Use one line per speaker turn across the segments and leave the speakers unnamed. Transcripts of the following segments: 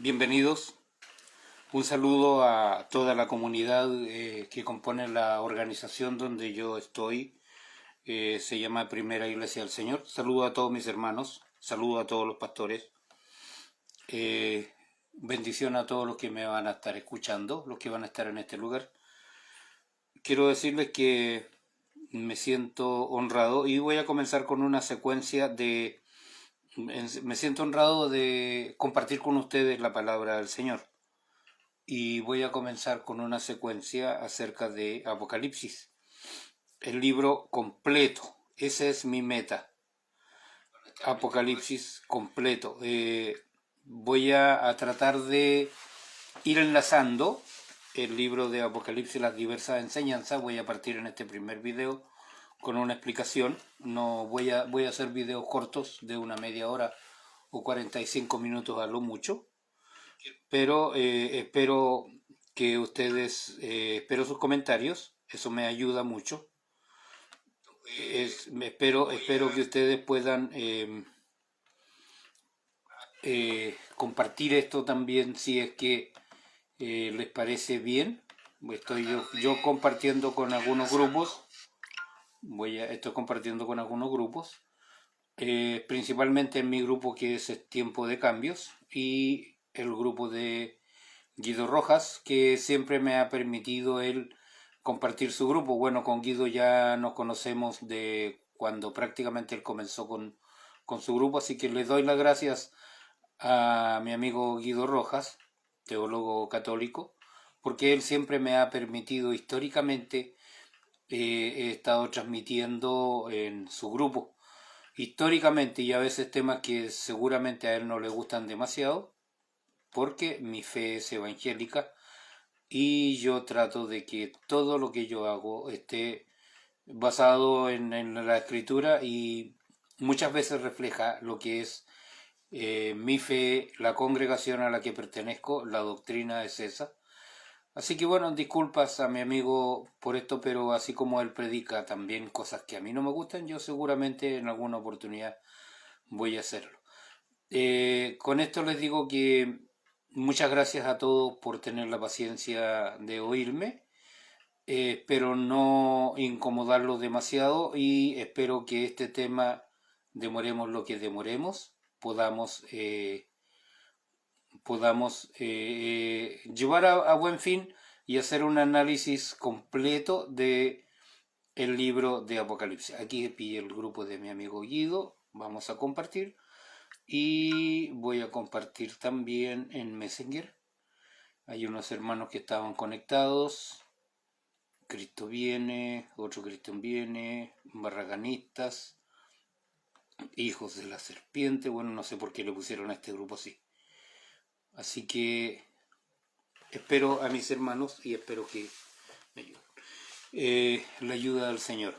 Bienvenidos. Un saludo a toda la comunidad que compone la organización donde yo estoy. Se llama Primera Iglesia del Señor. Saludo a todos mis hermanos. Saludo a todos los pastores. Bendición a todos los que me van a estar escuchando, los que van a estar en este lugar. Quiero decirles que me siento honrado y voy a comenzar con una secuencia de... Me siento honrado de compartir con ustedes la palabra del Señor. Y voy a comenzar con una secuencia acerca de Apocalipsis, el libro completo. Esa es mi meta, Apocalipsis completo. Voy a tratar de ir enlazando el libro de Apocalipsis, las diversas enseñanzas. Voy a partir en este primer video con una explicación. No voy a hacer videos cortos de una media hora o 45 minutos a lo mucho, pero espero que ustedes, espero sus comentarios, eso me ayuda mucho. Espero que ustedes puedan compartir esto también si es que les parece bien. Estoy yo compartiendo con algunos grupos, estoy compartiendo con algunos grupos, principalmente en mi grupo que es Tiempo de Cambios y el grupo de Guido Rojas, que siempre me ha permitido él compartir su grupo. Bueno, con Guido ya nos conocemos de cuando prácticamente él comenzó con su grupo, así que le doy las gracias a mi amigo Guido Rojas, teólogo católico, porque él siempre me ha permitido históricamente, he estado transmitiendo en su grupo, históricamente, y a veces temas que seguramente a él no le gustan demasiado, porque mi fe es evangélica y yo trato de que todo lo que yo hago esté basado en la escritura y muchas veces refleja lo que es mi fe, la congregación a la que pertenezco, la doctrina es esa. Así que bueno, disculpas a mi amigo por esto, pero así como él predica también cosas que a mí no me gustan, yo seguramente en alguna oportunidad voy a hacerlo. Con esto les digo que muchas gracias a todos por tener la paciencia de oírme. Espero no incomodarlos demasiado y espero que este tema, demoremos lo que demoremos, podamos llevar a buen fin y hacer un análisis completo de el libro de Apocalipsis. Aquí pide el grupo de mi amigo Guido, vamos a compartir. Y voy a compartir también en Messenger. Hay unos hermanos que estaban conectados. Cristo viene, otro Cristian viene, barraganistas, hijos de la serpiente. Bueno, no sé por qué le pusieron a este grupo así. Así que espero a mis hermanos y espero que me ayuden. La ayuda del Señor.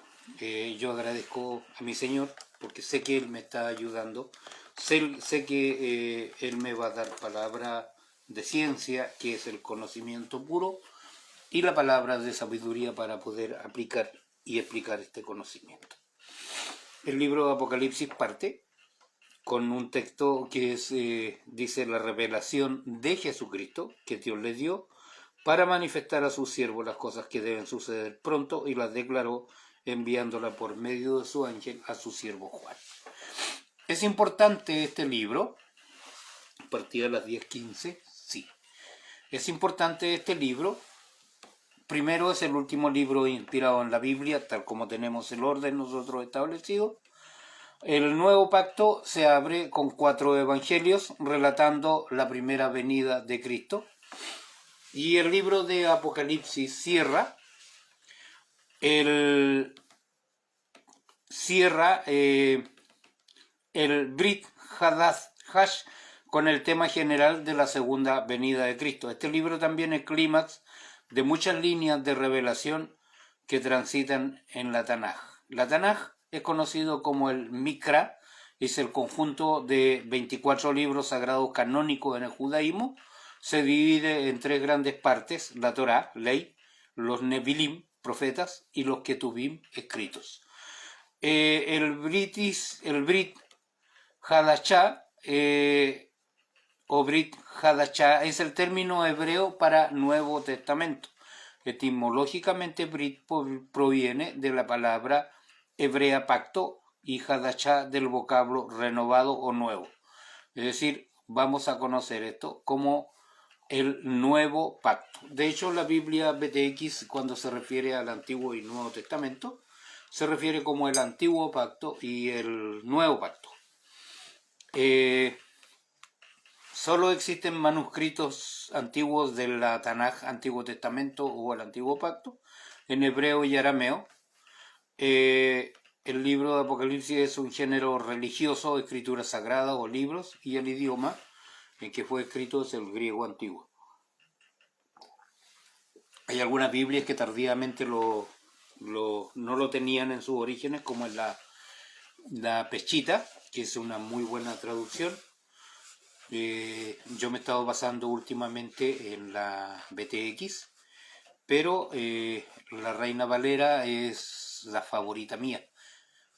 Yo agradezco a mi Señor porque sé que Él me está ayudando. Sé que Él me va a dar palabra de ciencia, que es el conocimiento puro, y la palabra de sabiduría para poder aplicar y explicar este conocimiento. El libro de Apocalipsis parte con un texto que dice la revelación de Jesucristo que Dios le dio para manifestar a sus siervos las cosas que deben suceder pronto y las declaró enviándola por medio de su ángel a su siervo Juan. ¿Es importante este libro? A partir de las 10:15, sí. Es importante este libro. Primero, es el último libro inspirado en la Biblia, tal como tenemos el orden nosotros establecido. El nuevo pacto se abre con 4 evangelios relatando la primera venida de Cristo. Y el libro de Apocalipsis cierra el Brit Hadash con el tema general de la segunda venida de Cristo. Este libro también es clímax de muchas líneas de revelación que transitan en la Tanaj. La Tanaj es conocido como el Mikra, es el conjunto de 24 libros sagrados canónicos en el judaísmo. Se divide en 3 grandes partes: la Torá, ley, los Nevilim, profetas, y los Ketubim, escritos. El Brit Hadashah o Brit Hadashah es el término hebreo para Nuevo Testamento. Etimológicamente, Brit proviene de la palabra hebrea pacto y Hadashah del vocablo renovado o nuevo. Es decir, vamos a conocer esto como el nuevo pacto. De hecho, la Biblia BTX, cuando se refiere al Antiguo y Nuevo Testamento, se refiere como el Antiguo Pacto y el Nuevo Pacto. Solo existen manuscritos antiguos de la Tanaj, Antiguo Testamento o el Antiguo Pacto, en hebreo y arameo. El libro de Apocalipsis es un género religioso, escritura sagrada o libros, y el idioma en que fue escrito es el griego antiguo. Hay algunas Biblias que tardíamente no lo tenían en sus orígenes, como en la Peshitta, que es una muy buena traducción. Yo me he estado basando últimamente en la BTX, pero la Reina Valera es la favorita mía.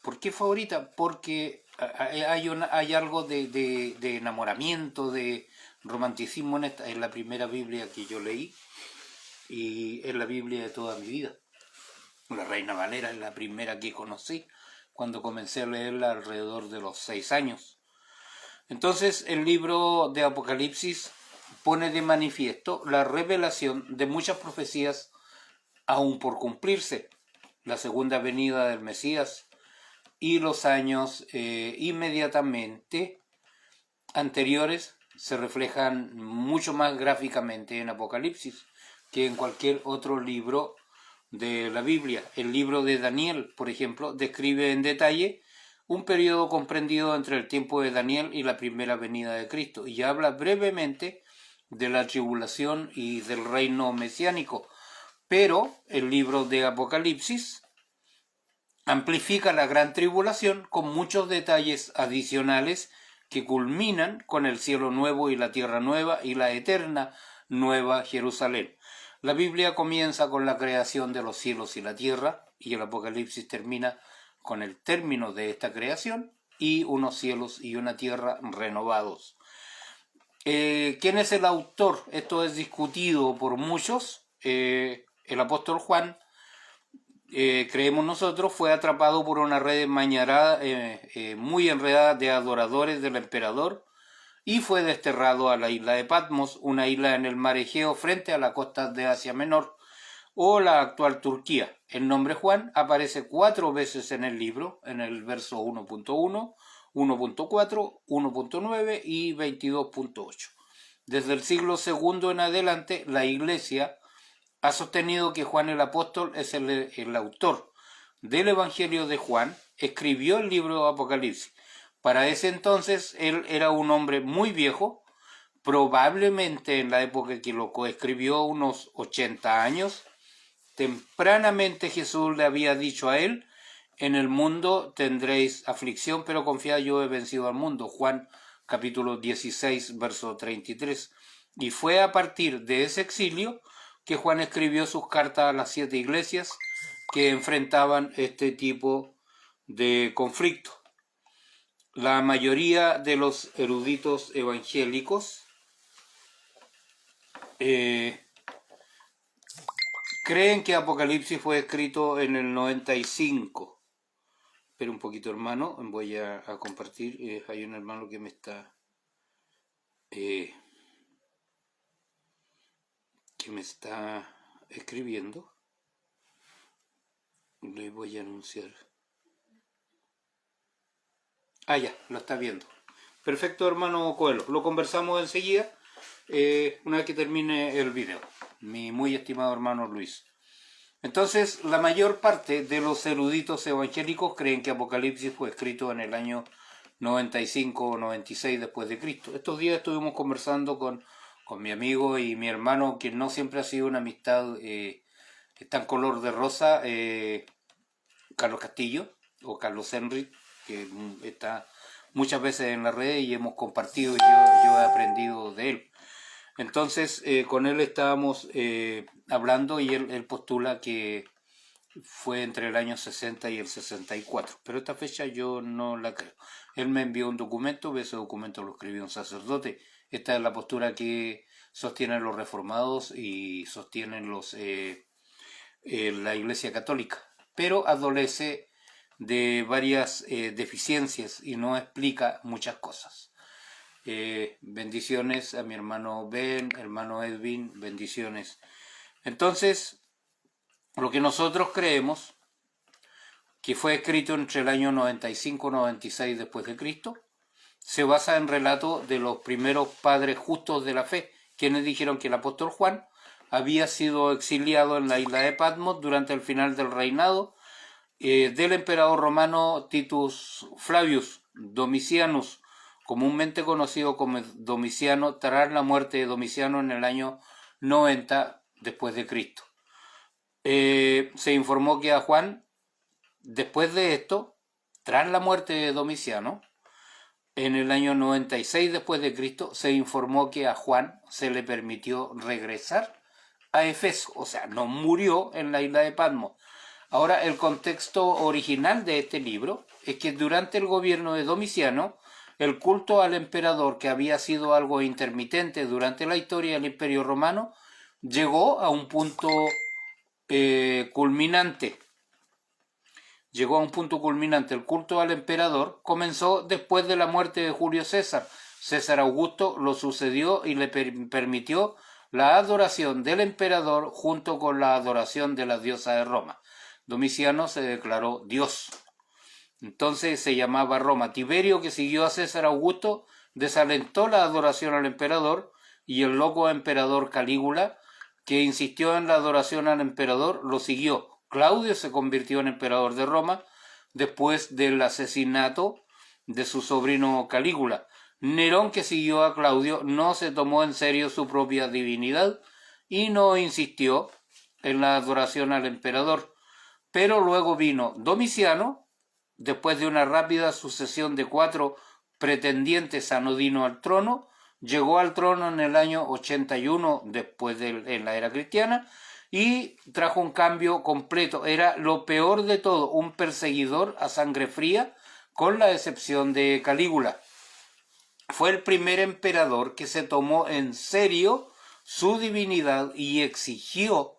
¿Por qué favorita? Porque hay algo de enamoramiento, de romanticismo en la primera Biblia que yo leí, y es la Biblia de toda mi vida. La Reina Valera es la primera que conocí cuando comencé a leerla alrededor de los 6 años. Entonces el libro de Apocalipsis pone de manifiesto la revelación de muchas profecías aún por cumplirse, la segunda venida del Mesías y los años inmediatamente anteriores se reflejan mucho más gráficamente en Apocalipsis que en cualquier otro libro de la Biblia. El libro de Daniel, por ejemplo, describe en detalle un periodo comprendido entre el tiempo de Daniel y la primera venida de Cristo, y habla brevemente de la tribulación y del reino mesiánico. Pero el libro de Apocalipsis amplifica la gran tribulación con muchos detalles adicionales que culminan con el cielo nuevo y la tierra nueva y la eterna Nueva Jerusalén. La Biblia comienza con la creación de los cielos y la tierra, y el Apocalipsis termina con el término de esta creación y unos cielos y una tierra renovados. ¿Quién es el autor? Esto es discutido por muchos. El apóstol Juan, creemos nosotros, fue atrapado por una red enmañarada, muy enredada de adoradores del emperador, y fue desterrado a la isla de Patmos, una isla en el mar Egeo frente a la costa de Asia Menor, o la actual Turquía. El nombre Juan aparece 4 veces en el libro, en el verso 1.1, 1.4, 1.9 y 22.8. Desde el siglo II en adelante, la Iglesia ha sostenido que Juan el Apóstol es el autor del Evangelio de Juan, escribió el libro de Apocalipsis. Para ese entonces él era un hombre muy viejo, probablemente en la época que lo coescribió unos 80 años. Tempranamente Jesús le había dicho a él: en el mundo tendréis aflicción, pero confiad, yo he vencido al mundo. Juan capítulo 16, verso 33. Y fue a partir de ese exilio que Juan escribió sus cartas a las 7 iglesias que enfrentaban este tipo de conflicto. La mayoría de los eruditos evangélicos creen que Apocalipsis fue escrito en el 95. Espera un poquito, hermano, voy a compartir. Hay un hermano que me está escribiendo. Le voy a anunciar. Ya, lo está viendo. Perfecto, hermano Coelho. Lo conversamos enseguida, una vez que termine el video. Mi muy estimado hermano Luis. Entonces, la mayor parte de los eruditos evangélicos creen que Apocalipsis fue escrito en el año 95 o 96 después de Cristo. Estos días estuvimos conversando con mi amigo y mi hermano, que no siempre ha sido una amistad tan color de rosa, Carlos Castillo o Carlos Henry, que está muchas veces en la red y hemos compartido, yo he aprendido de él. Entonces con él estábamos hablando, y él postula que fue entre el año 60 y el 64, pero esta fecha yo no la creo. Él me envió un documento, ese documento lo escribió un sacerdote. Esta es la postura que sostienen los reformados y sostienen la Iglesia Católica, pero adolece de varias deficiencias y no explica muchas cosas. Bendiciones a mi hermano Ben, hermano Edwin, bendiciones. Entonces, lo que nosotros creemos, que fue escrito entre el año 95-96 después de Cristo, se basa en relatos de los primeros padres justos de la fe, quienes dijeron que el apóstol Juan había sido exiliado en la isla de Patmos durante el final del reinado del emperador romano Titus Flavius Domitianus, comúnmente conocido como Domiciano, tras la muerte de Domiciano en el año 90 después de Cristo. Se informó que a Juan, después de esto, tras la muerte de Domiciano, en el año 96 después de Cristo, se informó que a Juan se le permitió regresar a Éfeso, o sea, no murió en la isla de Patmos. Ahora, el contexto original de este libro es que durante el gobierno de Domiciano, el culto al emperador, que había sido algo intermitente durante la historia del Imperio Romano, llegó a un punto culminante. Llegó a un punto culminante. El culto al emperador comenzó después de la muerte de Julio César. César Augusto lo sucedió y le permitió la adoración del emperador junto con la adoración de la diosa de Roma. Domiciano se declaró Dios. Entonces se llamaba Roma. Tiberio, que siguió a César Augusto, desalentó la adoración al emperador, y el loco emperador Calígula, que insistió en la adoración al emperador, lo siguió. Claudio se convirtió en emperador de Roma después del asesinato de su sobrino Calígula. Nerón, que siguió a Claudio, no se tomó en serio su propia divinidad y no insistió en la adoración al emperador. Pero luego vino Domiciano, después de una rápida sucesión de 4 pretendientes anodino al trono. Llegó al trono en el año 81 en la era cristiana, y trajo un cambio completo. Era lo peor de todo, un perseguidor a sangre fría, con la excepción de Calígula. Fue el primer emperador que se tomó en serio su divinidad y exigió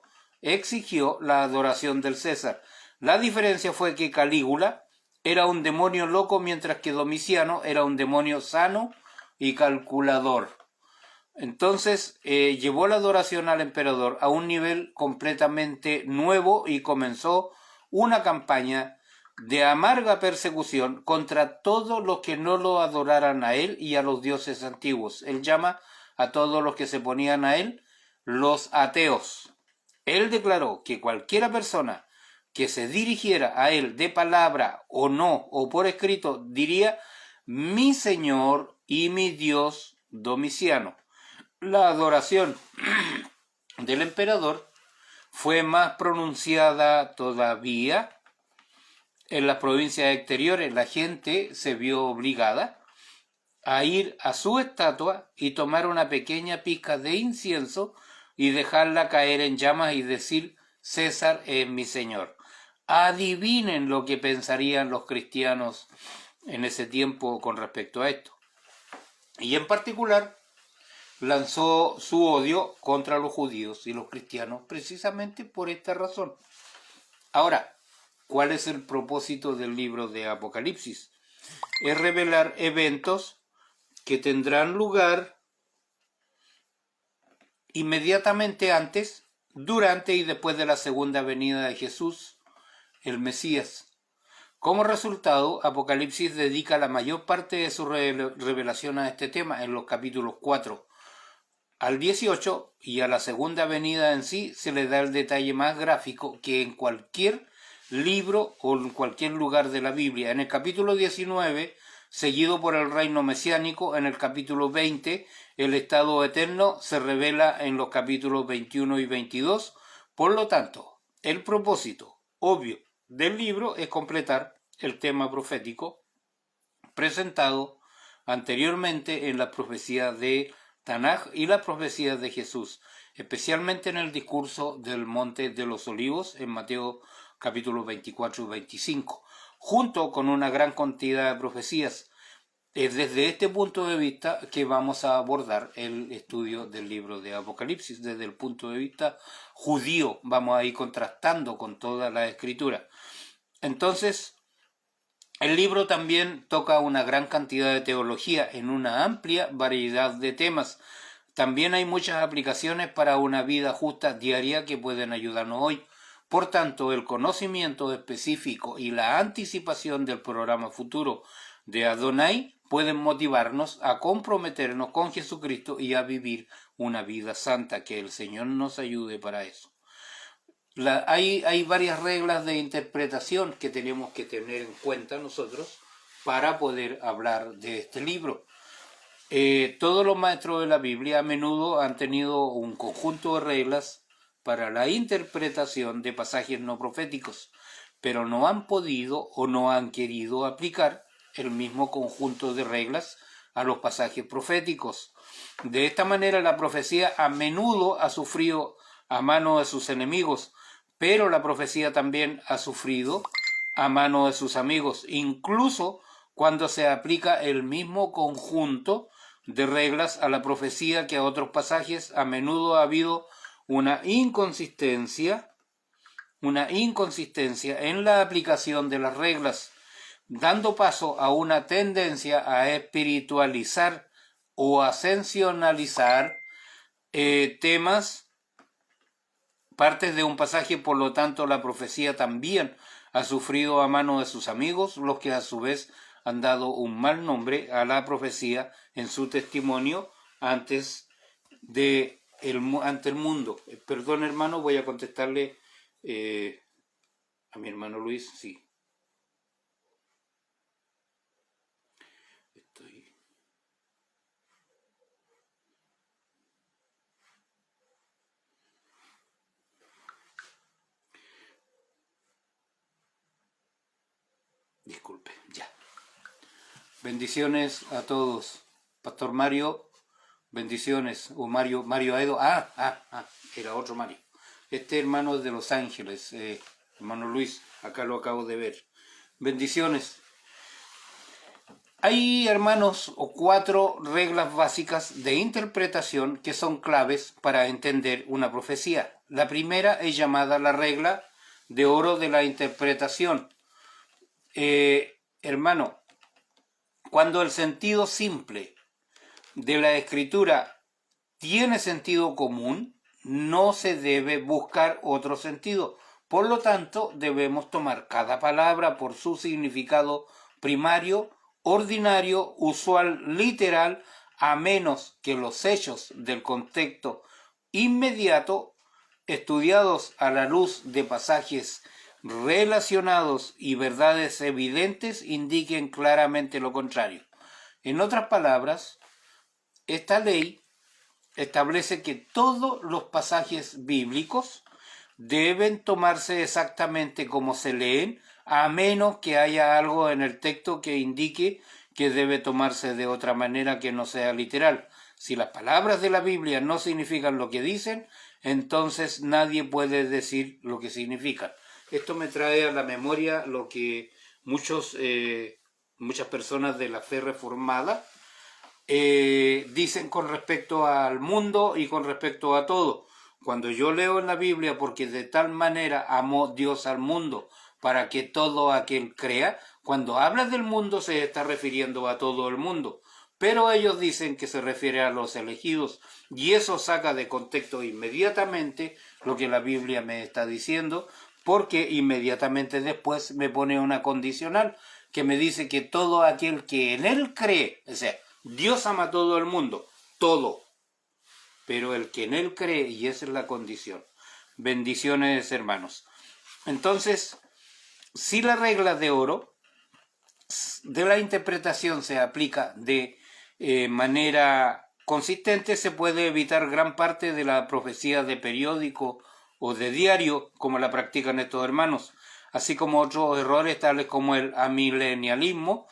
la adoración del César. La diferencia fue que Calígula era un demonio loco, mientras que Domiciano era un demonio sano y calculador. Entonces llevó la adoración al emperador a un nivel completamente nuevo y comenzó una campaña de amarga persecución contra todos los que no lo adoraran a él y a los dioses antiguos. Él llama a todos los que se ponían a él los ateos. Él declaró que cualquiera persona que se dirigiera a él de palabra o no, o por escrito, diría: mi Señor y mi Dios Domiciano. La adoración del emperador fue más pronunciada todavía en las provincias exteriores. La gente se vio obligada a ir a su estatua y tomar una pequeña pizca de incienso y dejarla caer en llamas y decir: César es mi señor. Adivinen lo que pensarían los cristianos en ese tiempo con respecto a esto. Y en particular lanzó su odio contra los judíos y los cristianos precisamente por esta razón. Ahora, ¿cuál es el propósito del libro de Apocalipsis? Es revelar eventos que tendrán lugar inmediatamente antes, durante y después de la segunda venida de Jesús, el Mesías. Como resultado, Apocalipsis dedica la mayor parte de su revelación a este tema en los capítulos 4 al 18, y a la segunda venida en sí se le da el detalle más gráfico que en cualquier libro o en cualquier lugar de la Biblia. En el capítulo 19, seguido por el reino mesiánico, en el capítulo 20, el estado eterno se revela en los capítulos 21 y 22. Por lo tanto, el propósito obvio del libro es completar el tema profético presentado anteriormente en las profecías de Tanaj y las profecías de Jesús, especialmente en el discurso del Monte de los Olivos en Mateo capítulos 24 y 25, junto con una gran cantidad de profecías. Es desde este punto de vista que vamos a abordar el estudio del libro de Apocalipsis, desde el punto de vista judío. Vamos a ir contrastando con toda la escritura. Entonces, el libro también toca una gran cantidad de teología en una amplia variedad de temas. También hay muchas aplicaciones para una vida justa diaria que pueden ayudarnos hoy. Por tanto, el conocimiento específico y la anticipación del programa futuro de Adonai pueden motivarnos a comprometernos con Jesucristo y a vivir una vida santa. Que el Señor nos ayude para eso. Hay varias reglas de interpretación que tenemos que tener en cuenta nosotros para poder hablar de este libro. Todos los maestros de la Biblia a menudo han tenido un conjunto de reglas para la interpretación de pasajes no proféticos, pero no han podido o no han querido aplicar el mismo conjunto de reglas a los pasajes proféticos. De esta manera, la profecía a menudo ha sufrido a manos de sus enemigos, pero la profecía también ha sufrido a manos de sus amigos, incluso cuando se aplica el mismo conjunto de reglas a la profecía que a otros pasajes. A menudo ha habido una inconsistencia en la aplicación de las reglas, dando paso a una tendencia a espiritualizar o ascensionalizar temas, partes de un pasaje. Por lo tanto, la profecía también ha sufrido a manos de sus amigos, los que a su vez han dado un mal nombre a la profecía en su testimonio ante el mundo. Perdón, hermano, voy a contestarle a mi hermano Luis. Sí. Disculpe, ya. Bendiciones a todos. Pastor Mario, bendiciones. O Mario Aedo. Era otro Mario. Este hermano es de Los Ángeles, hermano Luis, acá lo acabo de ver. Bendiciones. Hay, hermanos, 4 reglas básicas de interpretación que son claves para entender una profecía. La primera es llamada la regla de oro de la interpretación. Hermano, cuando el sentido simple de la escritura tiene sentido común, no se debe buscar otro sentido. Por lo tanto, debemos tomar cada palabra por su significado primario, ordinario, usual, literal, a menos que los hechos del contexto inmediato, estudiados a la luz de pasajes relacionados y verdades evidentes, indiquen claramente lo contrario. En otras palabras, esta ley establece que todos los pasajes bíblicos deben tomarse exactamente como se leen, a menos que haya algo en el texto que indique que debe tomarse de otra manera que no sea literal. Si las palabras de la Biblia no significan lo que dicen, entonces nadie puede decir lo que significan. Esto me trae a la memoria lo que muchas personas de la fe reformada dicen con respecto al mundo y con respecto a todo. Cuando yo leo en la Biblia, porque de tal manera amó Dios al mundo para que todo aquel crea, cuando habla del mundo se está refiriendo a todo el mundo. Pero ellos dicen que se refiere a los elegidos, y eso saca de contexto inmediatamente lo que la Biblia me está diciendo, porque inmediatamente después me pone una condicional que me dice que todo aquel que en él cree, o sea, Dios ama a todo el mundo, todo, pero el que en él cree, y esa es la condición. Bendiciones, hermanos. Entonces, si la regla de oro de la interpretación se aplica de manera consistente, se puede evitar gran parte de la profecía de periódico o de diario, como la practican estos hermanos, así como otros errores tales como el amilenialismo.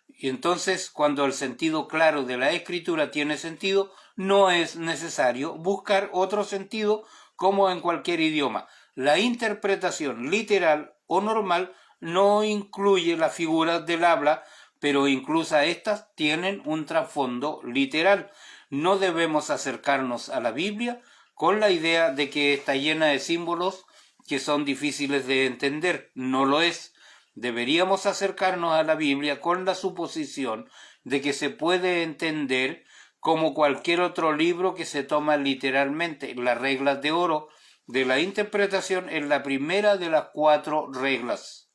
Y entonces, cuando el sentido claro de la escritura tiene sentido, no es necesario buscar otro sentido como en cualquier idioma. La interpretación literal o normal no incluye las figuras del habla, pero incluso estas tienen un trasfondo literal. No debemos acercarnos a la Biblia con la idea de que está llena de símbolos que son difíciles de entender. No lo es. Deberíamos acercarnos a la Biblia con la suposición de que se puede entender como cualquier otro libro que se toma literalmente. Las reglas de oro de la interpretación es la primera de las 4 reglas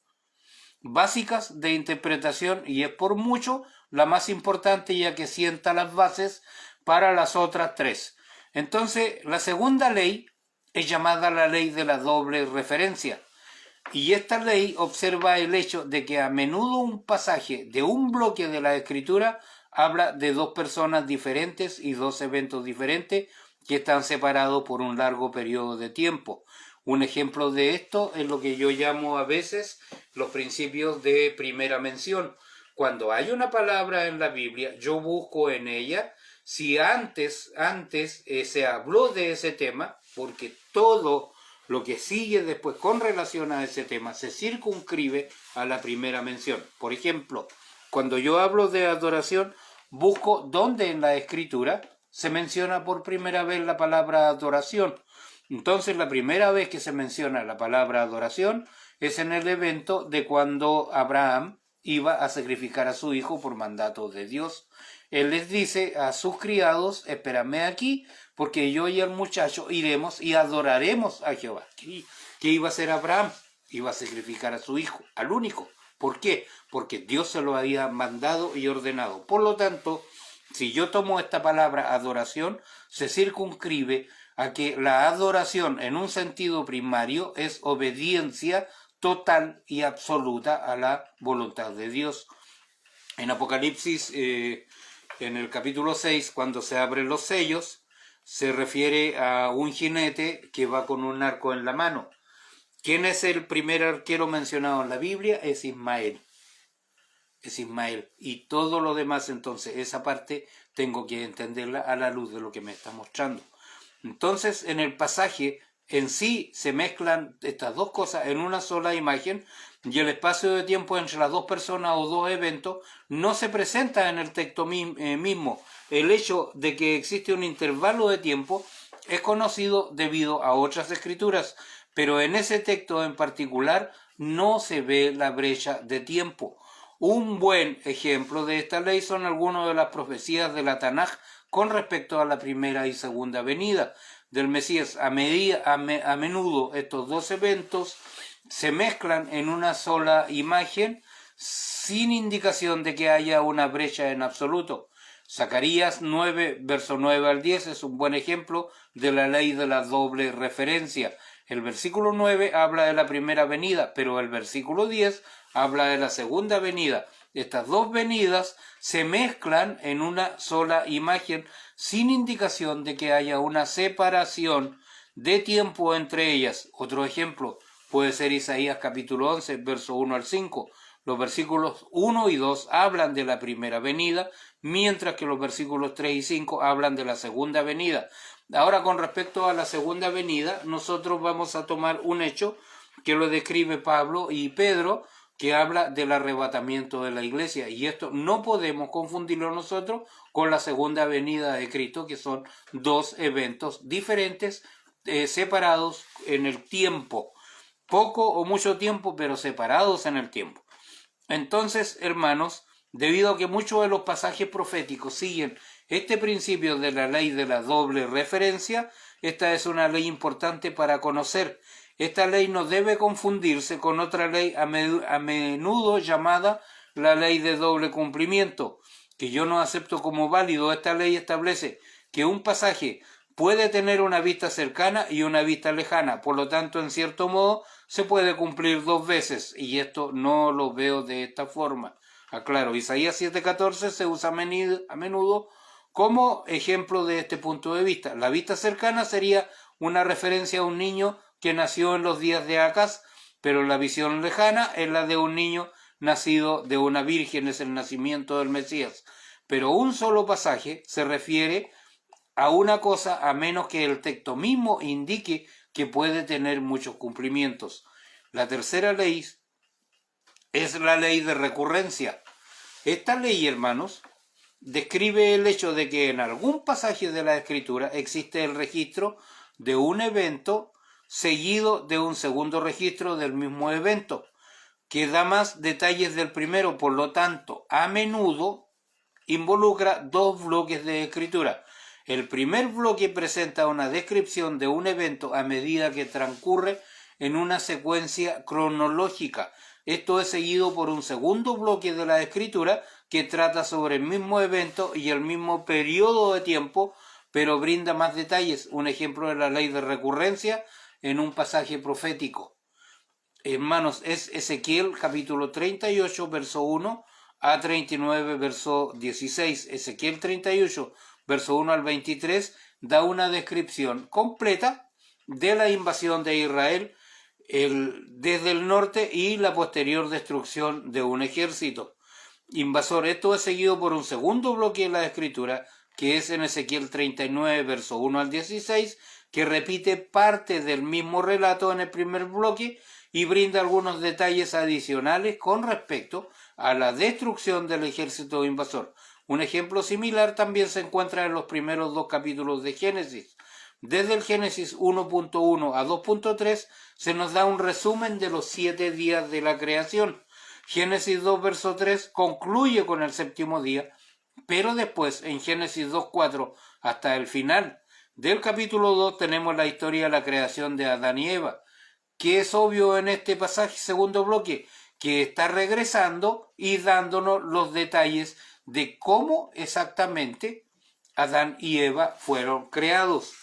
básicas de interpretación y es por mucho la más importante, ya que sienta las bases para las otras 3. Entonces, la segunda ley es llamada la ley de la doble referencia. Y esta ley observa el hecho de que a menudo un pasaje de un bloque de la escritura habla de 2 personas diferentes y 2 eventos diferentes que están separados por un largo periodo de tiempo. Un ejemplo de esto es lo que yo llamo a veces los principios de primera mención. Cuando hay una palabra en la Biblia, yo busco en ella si antes se habló de ese tema, porque todo lo que sigue después con relación a ese tema se circunscribe a la primera mención. Por ejemplo, cuando yo hablo de adoración, busco dónde en la escritura se menciona por primera vez la palabra adoración. Entonces, la primera vez que se menciona la palabra adoración es en el evento de cuando Abraham iba a sacrificar a su hijo por mandato de Dios. Él les dice a sus criados: espérame aquí, porque yo y el muchacho iremos y adoraremos a Jehová. ¿Qué iba a hacer Abraham? Iba a sacrificar a su hijo, al único. ¿Por qué? Porque Dios se lo había mandado y ordenado. Por lo tanto, si yo tomo esta palabra adoración, se circunscribe a que la adoración en un sentido primario es obediencia total y absoluta a la voluntad de Dios. En Apocalipsis, en el capítulo 6, cuando se abren los sellos, se refiere a un jinete que va con un arco en la mano. ¿Quién es el primer arquero mencionado en la Biblia? Es Ismael. Es Ismael. Y todo lo demás, entonces, esa parte tengo que entenderla a la luz de lo que me está mostrando. Entonces, en el pasaje en sí se mezclan estas 2 cosas en una sola imagen, y el espacio de tiempo entre las 2 personas o 2 eventos no se presenta en el texto mismo. El hecho de que existe un intervalo de tiempo es conocido debido a otras escrituras, pero en ese texto en particular no se ve la brecha de tiempo. Un buen ejemplo de esta ley son algunas de las profecías de la Tanaj con respecto a la primera y segunda venida del Mesías. A menudo estos 2 eventos se mezclan en una sola imagen sin indicación de que haya una brecha en absoluto. Zacarías 9, verso 9 al 10 es un buen ejemplo de la ley de la doble referencia. El versículo 9 habla de la primera venida, pero el versículo 10 habla de la segunda venida. Estas 2 venidas se mezclan en una sola imagen sin indicación de que haya una separación de tiempo entre ellas. Otro ejemplo puede ser Isaías capítulo 11, verso 1 al 5. Los versículos 1 y 2 hablan de la primera venida, mientras que los versículos 3 y 5 hablan de la segunda venida. Ahora, con respecto a la segunda venida, nosotros vamos a tomar un hecho que lo describe Pablo y Pedro, que habla del arrebatamiento de la iglesia, y esto no podemos confundirlo nosotros con la segunda venida de Cristo, que son 2 eventos diferentes, separados en el tiempo, poco o mucho tiempo, pero separados en el tiempo. Entonces, hermanos, debido a que muchos de los pasajes proféticos siguen este principio de la ley de la doble referencia, esta es una ley importante para conocer. Esta ley no debe confundirse con otra ley a menudo llamada la ley de doble cumplimiento, que yo no acepto como válido. Esta ley establece que un pasaje puede tener una vista cercana y una vista lejana, por lo tanto, en cierto modo, se puede cumplir 2 veces, y esto no lo veo de esta forma. Aclaro, Isaías 7:14 se usa a menudo como ejemplo de este punto de vista. La vista cercana sería una referencia a un niño que nació en los días de Acaz, pero la visión lejana es la de un niño nacido de una virgen, es el nacimiento del Mesías. Pero un solo pasaje se refiere a una cosa a menos que el texto mismo indique que puede tener muchos cumplimientos. La tercera ley es la ley de recurrencia. Esta ley, hermanos, describe el hecho de que en algún pasaje de la Escritura existe el registro de un evento seguido de un segundo registro del mismo evento, que da más detalles del primero. Por lo tanto, a menudo involucra dos bloques de escritura. El primer bloque presenta una descripción de un evento a medida que transcurre en una secuencia cronológica. Esto es seguido por un segundo bloque de la escritura que trata sobre el mismo evento y el mismo periodo de tiempo, pero brinda más detalles. Un ejemplo de la ley de recurrencia en un pasaje profético. Hermanos, es Ezequiel capítulo 38, verso 1 a 39, verso 16. Ezequiel 38, verso 1 al 23, da una descripción completa de la invasión de Israel desde el norte y la posterior destrucción de un ejército invasor. Esto es seguido por un segundo bloque de la escritura, que es en Ezequiel 39, verso 1 al 16, que repite parte del mismo relato en el primer bloque y brinda algunos detalles adicionales con respecto a la destrucción del ejército invasor. Un ejemplo similar también se encuentra en los primeros dos capítulos de Génesis. Desde el Génesis 1.1 a 2.3 se nos da un resumen de los 7 días de la creación. Génesis 2, verso 3 concluye con el séptimo día, pero después en Génesis 2.4 hasta el final del capítulo 2 tenemos la historia de la creación de Adán y Eva, que es obvio en este pasaje, segundo bloque, que está regresando y dándonos los detalles de cómo exactamente Adán y Eva fueron creados.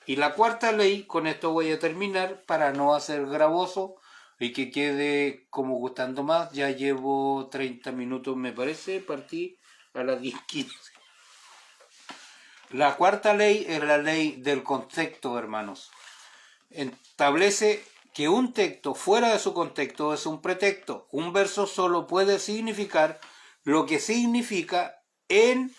Y la cuarta ley, con esto voy a terminar para no hacer gravoso y que quede como gustando más. Ya llevo 30 minutos, me parece, partí a las 10:15. La cuarta ley es la ley del contexto, hermanos. Establece que un texto fuera de su contexto es un pretexto. Un verso solo puede significar lo que significa en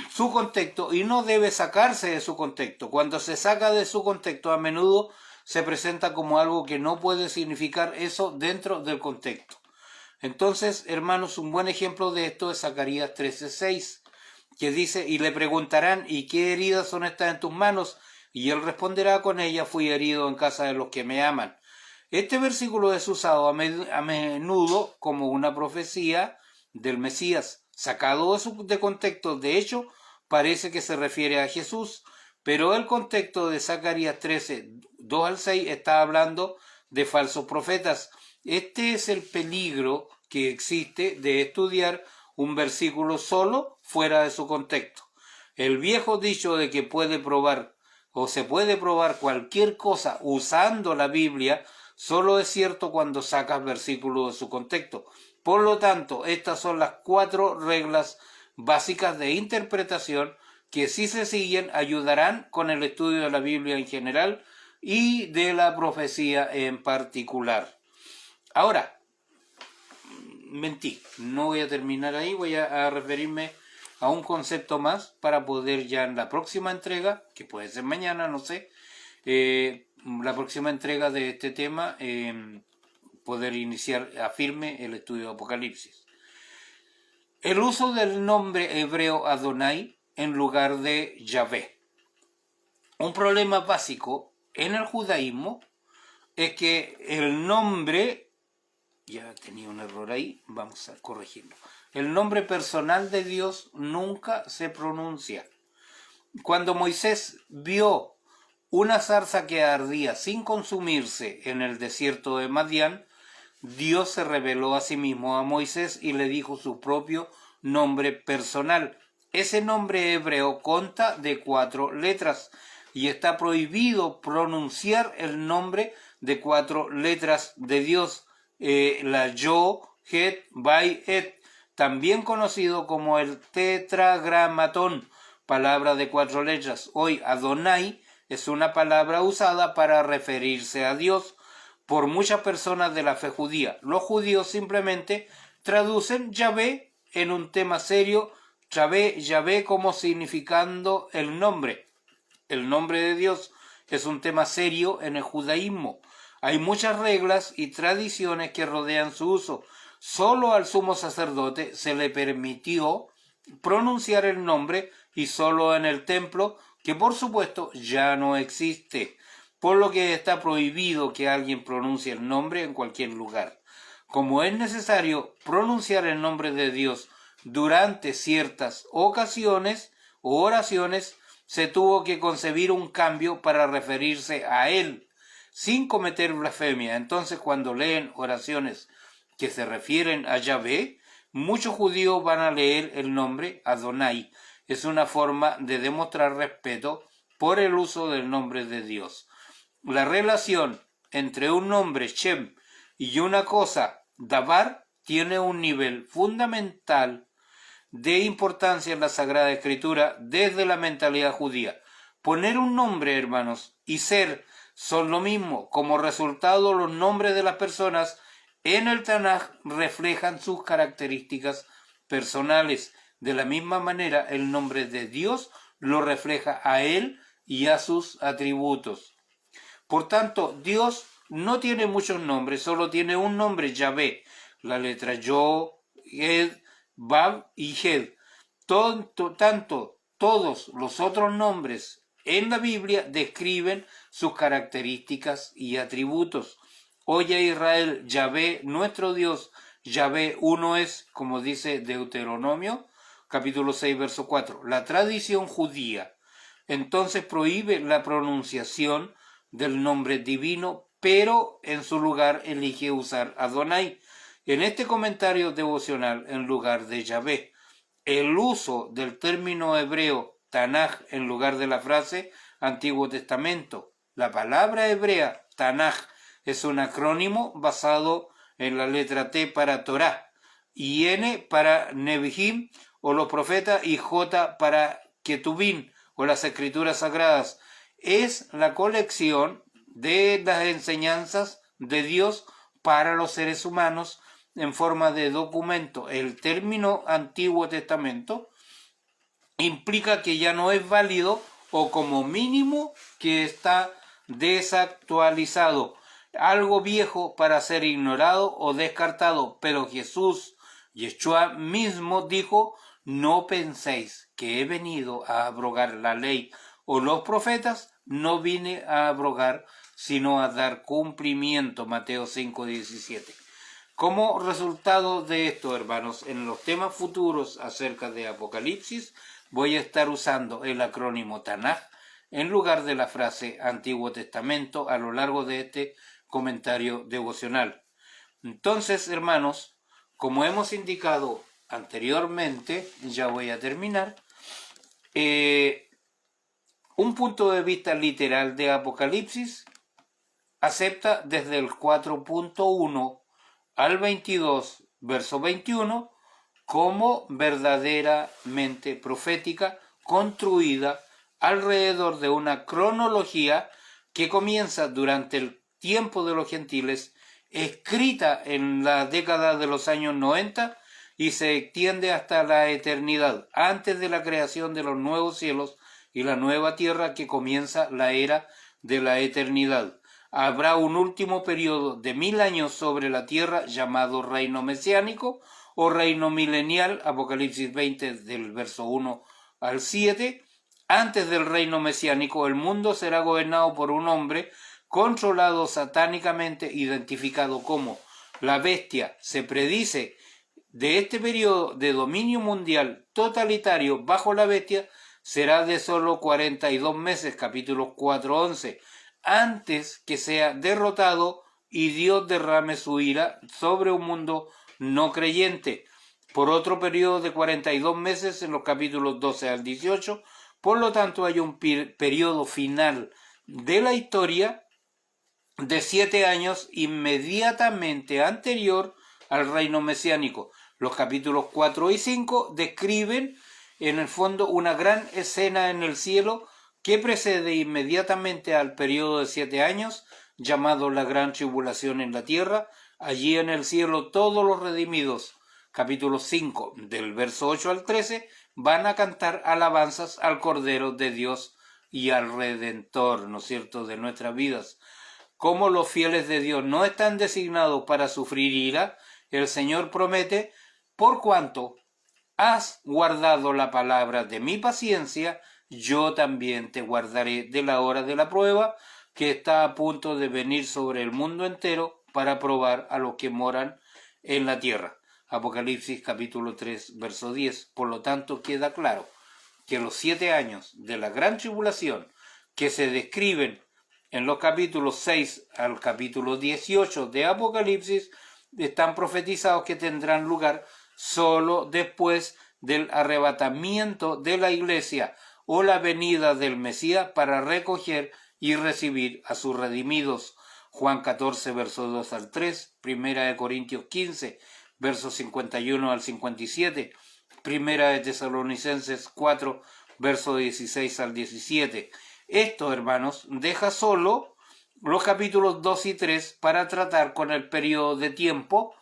su contexto y no debe sacarse de su contexto. Cuando se saca de su contexto, a menudo se presenta como algo que no puede significar eso dentro del contexto. Entonces, hermanos, un buen ejemplo de esto es Zacarías 13:6, que dice: y le preguntarán, ¿y qué heridas son estas en tus manos? Y él responderá, con ellas fui herido en casa de los que me aman. Este versículo es usado a menudo como una profecía del Mesías, sacado de contexto. De hecho, parece que se refiere a Jesús, pero el contexto de Zacarías 13, 2 al 6 está hablando de falsos profetas. Este es el peligro que existe de estudiar un versículo solo fuera de su contexto. El viejo dicho de que puede probar o se puede probar cualquier cosa usando la Biblia solo es cierto cuando sacas versículos de su contexto. Por lo tanto, estas son las 4 reglas básicas de interpretación que, si se siguen, ayudarán con el estudio de la Biblia en general y de la profecía en particular. Ahora, mentí, no voy a terminar ahí, voy a referirme a un concepto más para poder ya en la próxima entrega, que puede ser mañana, no sé, la próxima entrega de este tema, poder iniciar a firme el estudio de Apocalipsis. El uso del nombre hebreo Adonai en lugar de Yahvé. Un problema básico en el judaísmo es que el nombre, ya tenía un error ahí, vamos a corregirlo. El nombre personal de Dios nunca se pronuncia. Cuando Moisés vio una zarza que ardía sin consumirse en el desierto de Madián, Dios se reveló a sí mismo a Moisés y le dijo su propio nombre personal. Ese nombre hebreo consta de 4 letras y está prohibido pronunciar el nombre de 4 letras de Dios, la Yod, Het, Bai, Et, también conocido como el tetragramatón, palabra de 4 letras. Hoy Adonai es una palabra usada para referirse a Dios por muchas personas de la fe judía. Los judíos simplemente traducen Yahvé en un tema serio, Yahvé como significando el nombre. El nombre de Dios es un tema serio en el judaísmo. Hay muchas reglas y tradiciones que rodean su uso. Solo al sumo sacerdote se le permitió pronunciar el nombre y solo en el templo, que por supuesto ya no existe, por lo que está prohibido que alguien pronuncie el nombre en cualquier lugar. Como es necesario pronunciar el nombre de Dios durante ciertas ocasiones o oraciones, se tuvo que concebir un cambio para referirse a Él, sin cometer blasfemia. Entonces, cuando leen oraciones que se refieren a Yahvé, muchos judíos van a leer el nombre Adonai. Es una forma de demostrar respeto por el uso del nombre de Dios. La relación entre un nombre Shem y una cosa Dabar tiene un nivel fundamental de importancia en la Sagrada Escritura desde la mentalidad judía. Poner un nombre, hermanos, y ser son lo mismo. Como resultado, los nombres de las personas en el Tanaj reflejan sus características personales. De la misma manera, el nombre de Dios lo refleja a Él y a sus atributos. Por tanto, Dios no tiene muchos nombres, solo tiene un nombre, Yahvé. La letra Yo, Ed, Bab y Hed. Todos los otros nombres en la Biblia describen sus características y atributos. Oye Israel, Yahvé, nuestro Dios, Yahvé uno es, como dice Deuteronomio, capítulo 6, verso 4. La tradición judía entonces prohíbe la pronunciación del nombre divino, pero en su lugar elige usar Adonai. En este comentario devocional, en lugar de Yahvé, el uso del término hebreo Tanaj en lugar de la frase Antiguo Testamento. La palabra hebrea Tanaj es un acrónimo basado en la letra T para Torah, y N para Nevi'im o los profetas y J para Ketubim o las escrituras sagradas. Es la colección de las enseñanzas de Dios para los seres humanos en forma de documento. El término Antiguo Testamento implica que ya no es válido o como mínimo que está desactualizado, algo viejo para ser ignorado o descartado. Pero Jesús, Yeshua mismo dijo: no penséis que he venido a abrogar la ley o los profetas. No vine a abrogar, sino a dar cumplimiento. Mateo 5:17. Como resultado de esto, hermanos, en los temas futuros acerca de Apocalipsis, voy a estar usando el acrónimo Tanaj en lugar de la frase Antiguo Testamento a lo largo de este comentario devocional. Entonces, hermanos, como hemos indicado anteriormente, ya voy a terminar, un punto de vista literal de Apocalipsis acepta desde el 4.1 al 22, verso 21, como verdaderamente profética, construida alrededor de una cronología que comienza durante el tiempo de los gentiles, escrita en la década de los años 90 y se extiende hasta la eternidad, antes de la creación de los nuevos cielos y la nueva tierra, que comienza la era de la eternidad. Habrá un último periodo de 1000 años sobre la tierra llamado reino mesiánico o reino milenial, Apocalipsis 20 del verso 1 al 7. Antes del reino mesiánico, el mundo será gobernado por un hombre controlado satánicamente, identificado como la bestia. Se predice de este periodo de dominio mundial totalitario bajo la bestia será de solo 42 meses, capítulos 4:11, antes que sea derrotado y Dios derrame su ira sobre un mundo no creyente, por otro periodo de 42 meses en los capítulos 12 al 18. Por lo tanto, hay un periodo final de la historia de 7 años inmediatamente anterior al reino mesiánico. Los capítulos 4 y 5 describen en el fondo una gran escena en el cielo que precede inmediatamente al periodo de 7 años, llamado la gran tribulación en la tierra. Allí en el cielo todos los redimidos, capítulo 5, del verso 8 al 13, van a cantar alabanzas al Cordero de Dios y al Redentor, ¿no es cierto?, de nuestras vidas. como los fieles de Dios no están designados para sufrir ira, el Señor promete, por cuanto has guardado la palabra de mi paciencia, yo también te guardaré de la hora de la prueba que está a punto de venir sobre el mundo entero para probar a los que moran en la tierra. Apocalipsis capítulo 3, verso 10. Por lo tanto, queda claro que los 7 años de la gran tribulación que se describen en los capítulos 6 al capítulo 18 de Apocalipsis están profetizados que tendrán lugar solo después del arrebatamiento de la iglesia o la venida del Mesías para recoger y recibir a sus redimidos. Juan 14, versos 2 al 3, Primera de Corintios 15, versos 51 al 57, Primera de Tesalonicenses 4, versos 16 al 17. Esto, hermanos, deja solo los capítulos 2 y 3 para tratar con el periodo de tiempo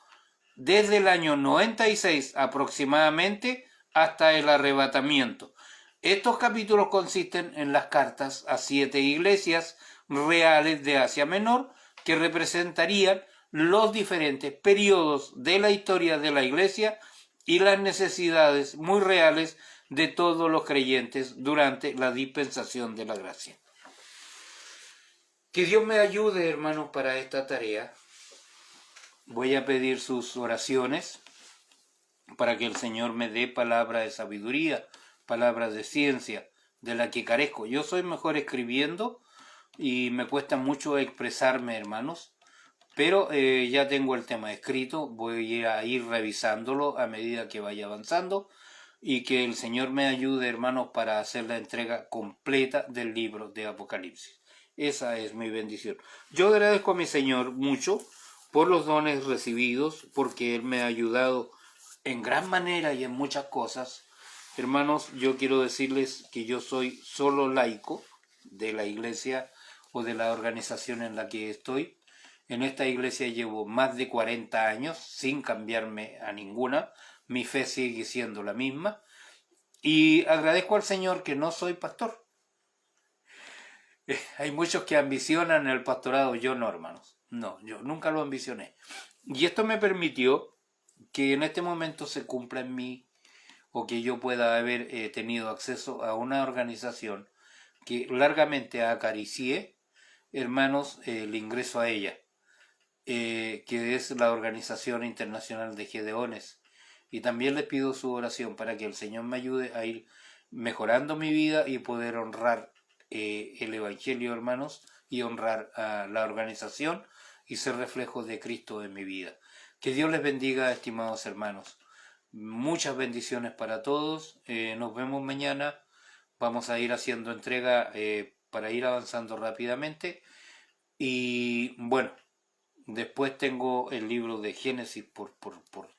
desde el año 96 aproximadamente hasta el arrebatamiento. Estos capítulos consisten en las cartas a 7 iglesias reales de Asia Menor que representarían los diferentes periodos de la historia de la iglesia y las necesidades muy reales de todos los creyentes durante la dispensación de la gracia. Que Dios me ayude, hermanos, para esta tarea. Voy a pedir sus oraciones para que el Señor me dé palabra de sabiduría, palabras de ciencia, de la que carezco. Yo soy mejor escribiendo y me cuesta mucho expresarme, hermanos, pero ya tengo el tema escrito, voy a ir revisándolo a medida que vaya avanzando y que el Señor me ayude, hermanos, para hacer la entrega completa del libro de Apocalipsis. Esa es mi bendición. Yo agradezco a mi Señor mucho por los dones recibidos, porque Él me ha ayudado en gran manera y en muchas cosas. Hermanos, yo quiero decirles que yo soy solo laico de la iglesia o de la organización en la que estoy. En esta iglesia llevo más de 40 años sin cambiarme a ninguna. Mi fe sigue siendo la misma. Y agradezco al Señor que no soy pastor. Hay muchos que ambicionan el pastorado, yo no, hermanos. No, yo nunca lo ambicioné. Y esto me permitió que en este momento se cumpla en mí, o que yo pueda haber tenido acceso a una organización que largamente acaricié, hermanos, el ingreso a ella, que es la Organización Internacional de Gedeones. Y también les pido su oración para que el Señor me ayude a ir mejorando mi vida y poder honrar el Evangelio, hermanos, y honrar a la organización y ser reflejo de Cristo en mi vida. Que Dios les bendiga, estimados hermanos. Muchas bendiciones para todos. Nos vemos mañana. Vamos a ir haciendo entrega para ir avanzando rápidamente. Y bueno, después tengo el libro de Génesis por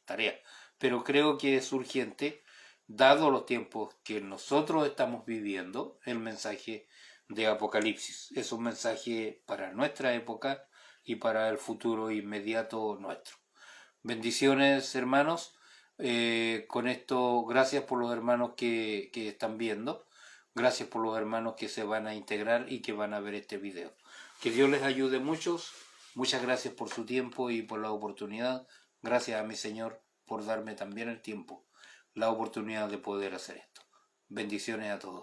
tarea. Pero creo que es urgente, dado los tiempos que nosotros estamos viviendo, el mensaje de Apocalipsis. Es un mensaje para nuestra época y para el futuro inmediato nuestro. Bendiciones, hermanos. Con esto, gracias por los hermanos que están viendo. Gracias por los hermanos que se van a integrar y que van a ver este video. Que Dios les ayude muchos. Muchas gracias por su tiempo y por la oportunidad. Gracias a mi Señor por darme también el tiempo, la oportunidad de poder hacer esto. Bendiciones a todos.